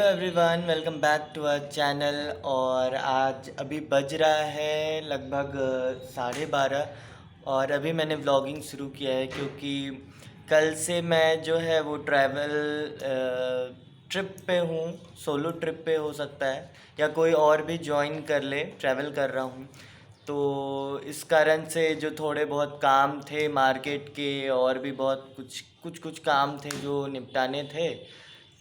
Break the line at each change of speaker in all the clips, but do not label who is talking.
Everyone, welcome back to our channel. और आज अभी बज रहा है लगभग 12:30 और अभी मैंने व्लॉगिंग शुरू किया है क्योंकि कल से मैं जो है वो ट्रैवल ट्रिप पे हूँ। सोलो ट्रिप पे हो सकता है या कोई और भी ज्वाइन कर ले, ट्रैवल कर रहा हूँ। तो इस कारण से जो थोड़े बहुत काम थे मार्केट के और भी बहुत कुछ काम थे जो निपटाने थे,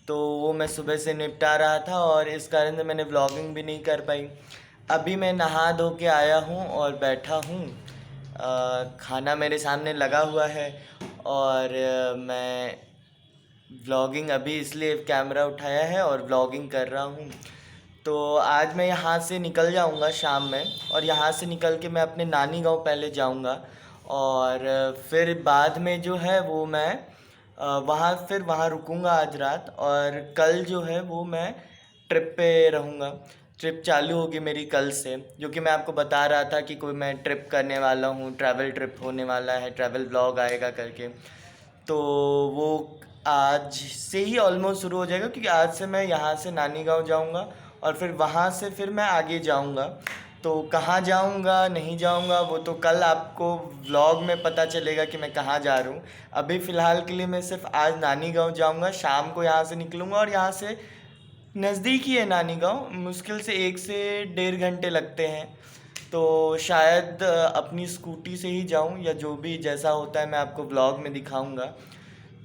तो वो मैं सुबह से निपटा रहा था और इस कारण से मैंने व्लॉगिंग भी नहीं कर पाई। अभी मैं नहा धो के आया हूँ और बैठा हूँ। खाना मेरे सामने लगा हुआ है और मैं व्लॉगिंग अभी इसलिए कैमरा उठाया है और व्लॉगिंग कर रहा हूँ। तो आज मैं यहाँ से निकल जाऊँगा शाम में और यहाँ से निकल के मैं अपने नानी गांव पहले जाऊँगा और फिर बाद में जो है वो मैं वहाँ रुकूँगा आज रात। और कल जो है वो मैं ट्रिप पे रहूँगा। ट्रिप चालू होगी मेरी कल से, जो कि मैं आपको बता रहा था कि कोई मैं ट्रिप करने वाला हूँ, ट्रैवल ट्रिप होने वाला है, ट्रैवल ब्लॉग आएगा करके। तो वो आज से ही ऑलमोस्ट शुरू हो जाएगा क्योंकि आज से मैं यहाँ से नानी गांव जाऊँगा और फिर वहाँ से फिर मैं आगे जाऊँगा। तो कहाँ जाऊँगा नहीं जाऊँगा वो तो कल आपको व्लॉग में पता चलेगा कि मैं कहाँ जा रहा हूँ। अभी फ़िलहाल के लिए मैं सिर्फ आज नानी गांव जाऊँगा, शाम को यहाँ से निकलूँगा और यहाँ से नज़दीक ही है नानी गांव, मुश्किल से 1 से 1.5 घंटे लगते हैं। तो शायद अपनी स्कूटी से ही जाऊं या जो भी जैसा होता है मैं आपको ब्लॉग में दिखाऊंगा।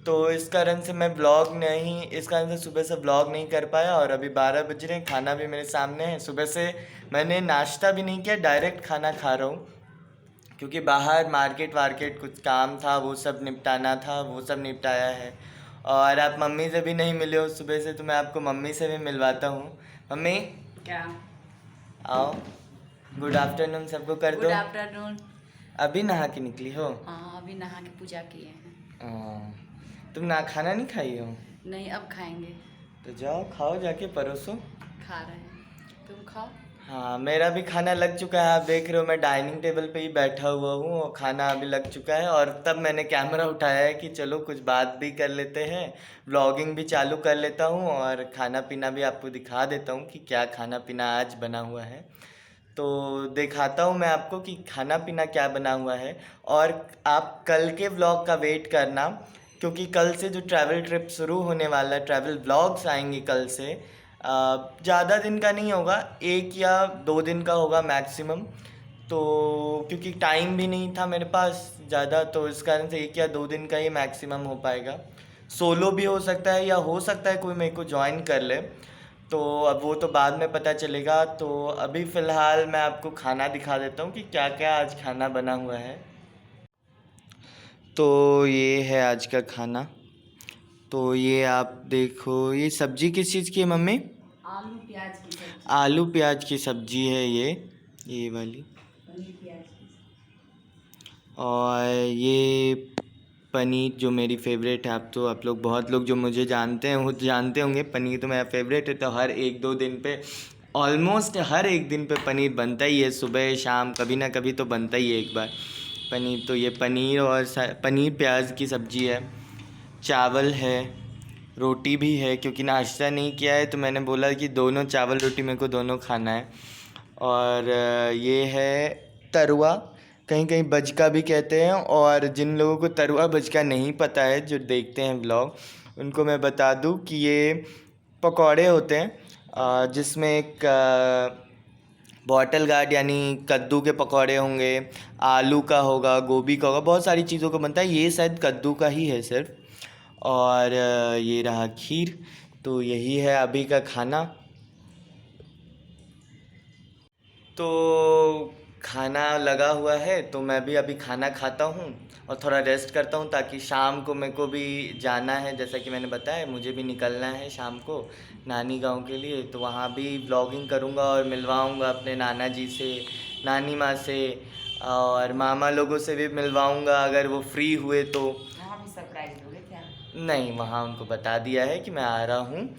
तो इस कारण से मैं ब्लॉग नहीं इस कारण से सुबह से ब्लॉग नहीं कर पाया और अभी 12 बज रहे हैं, खाना भी मेरे सामने है। सुबह से मैंने नाश्ता भी नहीं किया, डायरेक्ट खाना खा रहा हूँ क्योंकि बाहर मार्केट वार्केट कुछ काम था, वो सब निपटाना था, वो सब निपटाया है। और आप मम्मी से भी नहीं मिले हो सुबह से, तो मैं आपको मम्मी से भी मिलवाता हूँ। मम्मी
क्या?
आओ, गुड आफ्टरनून सबको कर
गुड
दो।
आफ्टरनून।
अभी नहा के निकली हो?
हाँ, अभी नहा के पूजा किए हैं।
तुम ना खाना नहीं खाई हो?
नहीं, अब खाएंगे।
तो जाओ खाओ, जाके परोसो।
खा रहे हैं, तुम खाओ।
हाँ, मेरा भी खाना लग चुका है। आप देख रहे हो मैं डाइनिंग टेबल पे ही बैठा हुआ हूँ और खाना अभी लग चुका है। और तब मैंने कैमरा उठाया है कि चलो कुछ बात भी कर लेते हैं, व्लॉगिंग भी चालू कर लेता हूँ और खाना पीना भी आपको दिखा देता हूँ कि क्या खाना पीना आज बना हुआ है। तो दिखाता हूँ मैं आपको कि खाना पीना क्या बना हुआ है। और आप कल के व्लॉग का वेट करना क्योंकि कल से जो ट्रैवल ट्रिप शुरू होने वाला है, ट्रैवल व्लॉग्स आएंगे कल से। ज़्यादा दिन का नहीं होगा, 1 या 2 दिन का होगा मैक्सिमम। तो क्योंकि टाइम भी नहीं था मेरे पास ज़्यादा, तो इस कारण से 1 या 2 दिन का ही मैक्सिमम हो पाएगा। सोलो भी हो सकता है या हो सकता है कोई मेरे को ज्वाइन कर ले, तो अब वो तो बाद में पता चलेगा। तो अभी फ़िलहाल मैं आपको खाना दिखा देता हूँ कि क्या क्या आज खाना बना हुआ है। तो ये है आज का खाना। तो ये आप देखो, ये सब्जी किस चीज़ की है मम्मी?
आलू प्याज की सब्जी।
आलू प्याज की सब्जी है ये वाली।
पनीर प्याज की सब्जी।
और ये पनीर जो मेरी फेवरेट है। आप लोग बहुत लोग जो मुझे जानते हैं वो जानते होंगे, पनीर तो मेरा फेवरेट है। तो हर 1-2 दिन पे, ऑलमोस्ट हर एक दिन पे पनीर बनता ही है, सुबह शाम कभी ना कभी तो बनता ही है एक बार पनीर। तो ये पनीर और पनीर प्याज की सब्ज़ी है, चावल है, रोटी भी है क्योंकि नाश्ता नहीं किया है तो मैंने बोला कि दोनों चावल रोटी मेरे को दोनों खाना है। और ये है तरुआ, कहीं कहीं बजका भी कहते हैं। और जिन लोगों को तरुआ बजका नहीं पता है, जो देखते हैं ब्लॉग, उनको मैं बता दूं कि ये पकौड़े होते हैं जिसमें एक बॉटल गार्ड यानी कद्दू के पकौड़े होंगे, आलू का होगा, गोभी का होगा, बहुत सारी चीज़ों का बनता है। ये शायद कद्दू का ही है सिर्फ। और ये रहा खीर। तो यही है अभी का खाना। तो खाना लगा हुआ है तो मैं भी अभी खाना खाता हूँ और थोड़ा रेस्ट करता हूँ ताकि शाम को मेरे को भी जाना है। जैसा कि मैंने बताया, मुझे भी निकलना है शाम को नानी गांव के लिए। तो वहाँ भी ब्लॉगिंग करूँगा और मिलवाऊँगा अपने नाना जी से, नानी माँ से और मामा लोगों से भी मिलवाऊँगा अगर वो फ्री हुए तो।
वहाँ भी सरप्राइज दोगे क्या?
नहीं, वहाँ उनको बता दिया है कि मैं आ रहा हूँ।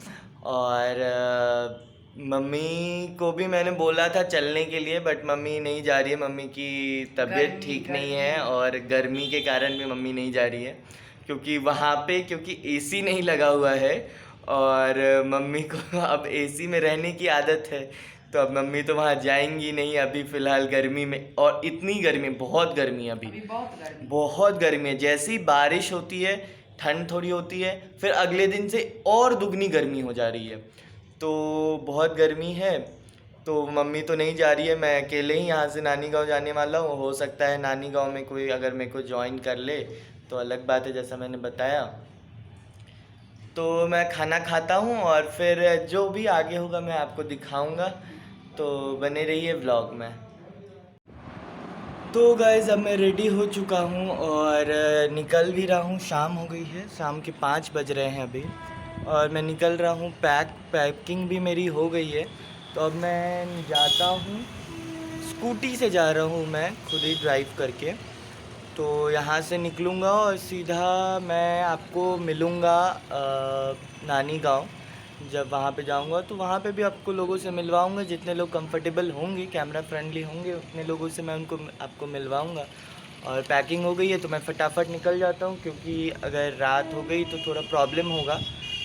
और मम्मी को भी मैंने बोला था चलने के लिए, बट मम्मी नहीं जा रही है। मम्मी की तबीयत ठीक नहीं है और गर्मी के कारण भी मम्मी नहीं जा रही है क्योंकि वहाँ पे क्योंकि एसी नहीं लगा हुआ है और मम्मी को अब एसी में रहने की आदत है, तो अब मम्मी तो वहाँ जाएंगी नहीं अभी फ़िलहाल गर्मी में। और इतनी गर्मी, बहुत गर्मी है
अभी
अभी,
बहुत गर्मी।
बहुत गर्मी है। जैसे ही बारिश होती है, ठंड थोड़ी होती है, फिर अगले दिन से और दुगनी गर्मी हो जा रही है। तो बहुत गर्मी है, तो मम्मी तो नहीं जा रही है, मैं अकेले ही यहाँ से नानी गांव जाने वाला हूँ। हो सकता है नानी गांव में कोई अगर मेरे को ज्वाइन कर ले तो अलग बात है, जैसा मैंने बताया। तो मैं खाना खाता हूँ और फिर जो भी आगे होगा मैं आपको दिखाऊंगा, तो बने रहिए व्लॉग में। तो गाइज़ अब मैं रेडी हो चुका हूँ और निकल भी रहा हूँ। शाम हो गई है, शाम के 5 बज रहे हैं अभी, और मैं निकल रहा हूँ। पैकिंग भी मेरी हो गई है, तो अब मैं जाता हूँ। स्कूटी से जा रहा हूँ मैं, खुद ही ड्राइव करके। तो यहाँ से निकलूँगा और सीधा मैं आपको मिलूँगा नानी गांव। जब वहाँ पे जाऊँगा तो वहाँ पे भी आपको लोगों से मिलवाऊँगा, जितने लोग कंफर्टेबल होंगे, कैमरा फ्रेंडली होंगे, उतने लोगों से मैं उनको आपको मिलवाऊँगा। और पैकिंग हो गई है तो मैं फटाफट निकल जाता हूँ, क्योंकि अगर रात हो गई तो थोड़ा प्रॉब्लम होगा,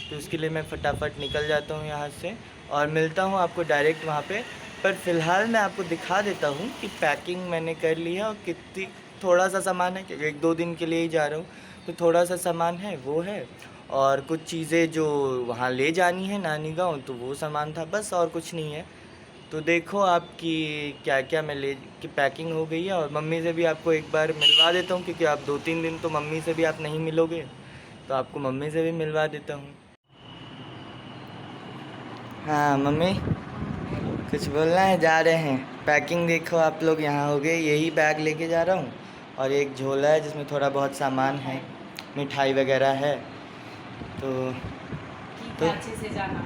तो इसके लिए मैं फटाफट निकल जाता हूँ यहाँ से और मिलता हूँ आपको डायरेक्ट वहाँ पे। पर फ़िलहाल मैं आपको दिखा देता हूँ कि पैकिंग मैंने कर ली है और कितनी, थोड़ा सा सामान है, क्योंकि 1-2 दिन के लिए ही जा रहा हूँ, तो थोड़ा सा सामान है वो है, और कुछ चीज़ें जो वहाँ ले जानी है नानी गाँव, तो वो सामान था बस, और कुछ नहीं है। तो देखो आपकी क्या क्या मैं ले की पैकिंग हो गई है। और मम्मी से भी आपको एक बार मिलवा देता हूँ, क्योंकि आप 2-3 दिन तो मम्मी से भी आप नहीं मिलोगे, तो आपको मम्मी से भी मिलवा देता हूँ। हाँ मम्मी, कुछ बोलना है? जा रहे हैं। पैकिंग देखो आप लोग, यहाँ हो गए। यही बैग लेके जा रहा हूँ, और एक झोला है जिसमें थोड़ा बहुत सामान है, मिठाई वगैरह है। तो
ठीक है, अच्छे से जाना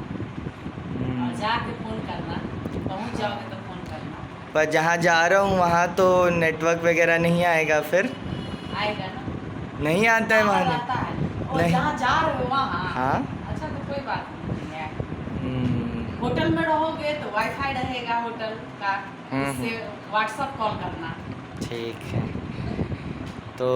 और जाके फ़ोन करना, पहुँच जाओगे तो फ़ोन करना।
पर जहाँ जा रहा हूँ वहाँ तो नेटवर्क वगैरह नहीं आएगा फिर?
आएगा ना?
नहीं आता है वहाँ?
आता है। और
नहीं।
जहाँ जा रहे हो वहाँ?
हाँ।
अच्छा, तो कोई बात नहीं है। होटल में रहोगे तो वाईफाई रहेगा होटल का, उससे व्हाट्सएप कॉल करना।
ठीक है, तो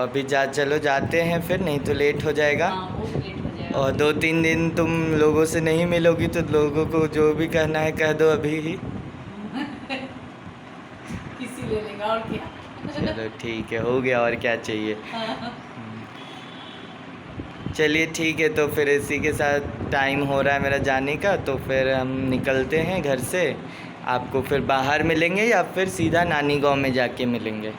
अभी चलो जाते हैं फिर, नहीं तो लेट हो जाएगा।
हाँ, वो भी लेट हो जाएगा।
और 2-3 दिन तुम लोगों से नहीं मिलोगी, तो लोगों को जो भी कहना है कह दो अभी ही।
किसी ले लेगा और क्या।
चलो ठीक है, हो गया, और क्या चाहिए।
हाँ।
चलिए ठीक है, तो फिर इसी के साथ टाइम हो रहा है मेरा जाने का, तो फिर हम निकलते हैं घर से। आपको फिर बाहर मिलेंगे या फिर सीधा नानी गांव में जाके मिलेंगे।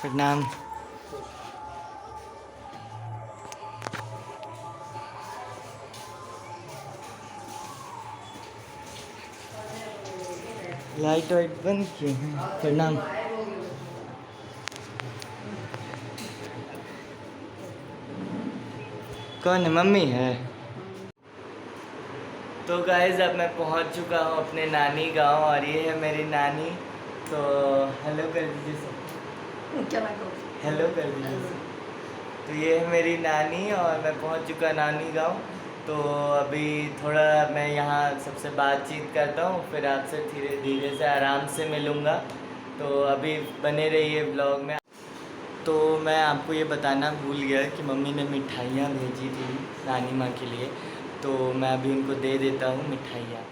प्रणाम। लाइट वाइट बंद किए हैं। प्रणाम। कौन है? मम्मी है। तो गाइस अब मैं पहुंच चुका हूं अपने नानी गांव, और ये है मेरी नानी। तो हेलो कर दीजिए सब, हेलो कर दीजिए सब। तो ये है मेरी नानी, और मैं पहुंच चुका नानी गांव। तो अभी थोड़ा मैं यहाँ सबसे बातचीत करता हूँ, फिर आपसे धीरे धीरे से आराम से मिलूँगा। तो अभी बने रहिए ब्लॉग में। तो मैं आपको ये बताना भूल गया कि मम्मी ने मिठाइयाँ भेजी थी नानी माँ के लिए, तो मैं अभी उनको दे देता हूँ मिठाइयाँ।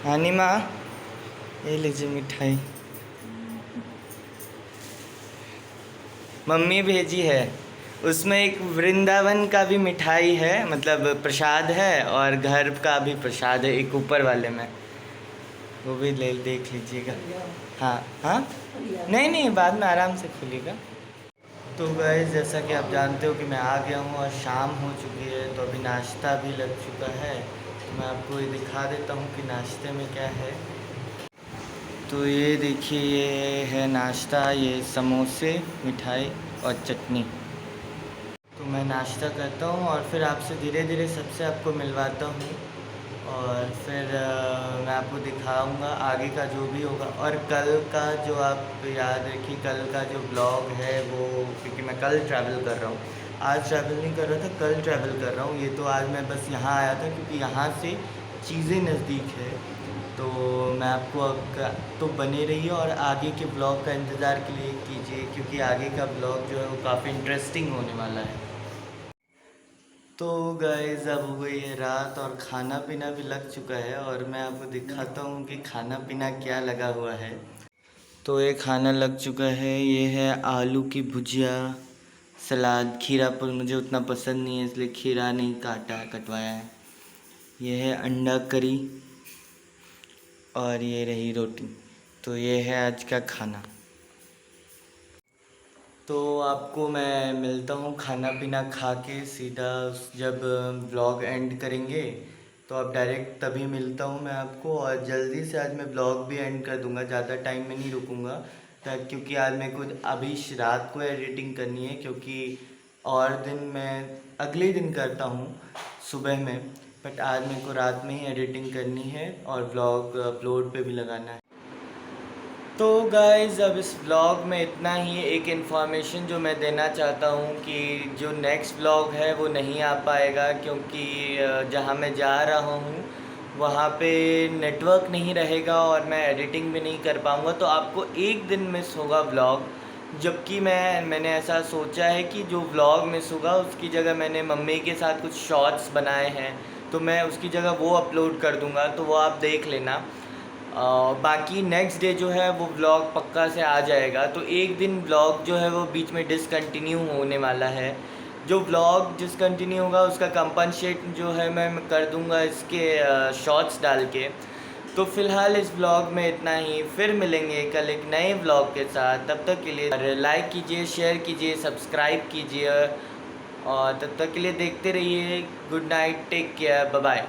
नानी माँ, ये लीजिए मिठाई, मम्मी भेजी है। उसमें एक वृंदावन का भी मिठाई है, मतलब प्रसाद है, और घर का भी प्रसाद है एक ऊपर वाले में, वो भी ले देख लीजिएगा। हाँ हाँ, नहीं नहीं, बाद में आराम से खुलेगा। तो गाइस, जैसा कि आप जानते हो कि मैं आ गया हूँ और शाम हो चुकी है, तो अभी नाश्ता भी लग चुका है। तो मैं आपको ये दिखा देता हूँ कि नाश्ते में क्या है। तो ये देखिए, ये है नाश्ता, ये समोसे, मिठाई और चटनी। तो मैं नाश्ता करता हूँ और फिर आपसे धीरे धीरे सबसे आपको मिलवाता हूँ, और फिर मैं आपको दिखाऊंगा आगे का जो भी होगा। और कल का जो आप याद रखिए, कल का जो ब्लॉग है वो, क्योंकि मैं कल ट्रैवल कर रहा हूँ, आज ट्रैवल नहीं कर रहा था, कल ट्रैवल कर रहा हूँ। ये तो आज मैं बस यहाँ आया था क्योंकि यहाँ से चीज़ें नज़दीक है। तो मैं आपको तो बने रहिए और आगे के ब्लॉग का इंतज़ार के लिए कीजिए, क्योंकि आगे का ब्लॉग जो है वो काफ़ी इंटरेस्टिंग होने वाला है। तो गाइस, अब हो गई है रात और खाना पीना भी लग चुका है, और मैं आपको दिखाता हूँ कि खाना पीना क्या लगा हुआ है। तो ये खाना लग चुका है, ये है आलू की भुजिया, सलाद, खीरा पर मुझे उतना पसंद नहीं है इसलिए खीरा नहीं कटवाया है। ये है अंडा करी, और ये रही रोटी। तो ये है आज का खाना। तो आपको मैं मिलता हूँ खाना पीना खा के सीधा, जब ब्लॉग एंड करेंगे तो अब डायरेक्ट तभी मिलता हूँ मैं आपको। और जल्दी से आज मैं ब्लॉग भी एंड कर दूँगा, ज़्यादा टाइम में नहीं रुकूँगा, क्योंकि आज मेरे को अभी रात को एडिटिंग करनी है, क्योंकि और दिन मैं अगले दिन करता हूँ सुबह में, बट आज मेरे को रात में ही एडिटिंग करनी है और ब्लॉग अपलोड पे भी लगाना है। तो गाइज़, अब इस व्लॉग में इतना ही। एक इन्फॉर्मेशन जो मैं देना चाहता हूँ कि जो नेक्स्ट व्लॉग है वो नहीं आ पाएगा, क्योंकि जहाँ मैं जा रहा हूँ वहाँ पे नेटवर्क नहीं रहेगा और मैं एडिटिंग भी नहीं कर पाऊँगा, तो आपको एक दिन मिस होगा व्लॉग। जबकि मैंने ऐसा सोचा है कि जो व्लॉग मिस होगा उसकी जगह मैंने मम्मी के साथ कुछ शॉर्ट्स बनाए हैं, तो मैं उसकी जगह वो अपलोड कर दूँगा, तो वो आप देख लेना। बाकी नेक्स्ट डे जो है वो व्लॉग पक्का से आ जाएगा। तो एक दिन व्लॉग जो है वो बीच में डिसकंटिन्यू होने वाला है। जो व्लॉग डिसकंटिन्यू होगा उसका कंपनसेट जो है मैं कर दूंगा इसके शॉर्ट्स डाल के। तो फ़िलहाल इस व्लॉग में इतना ही, फिर मिलेंगे कल एक नए व्लॉग के साथ। तब तक के लिए लाइक कीजिए, शेयर कीजिए, सब्सक्राइब कीजिए, और तब तक के लिए देखते रहिए। Good night, take care, bye bye.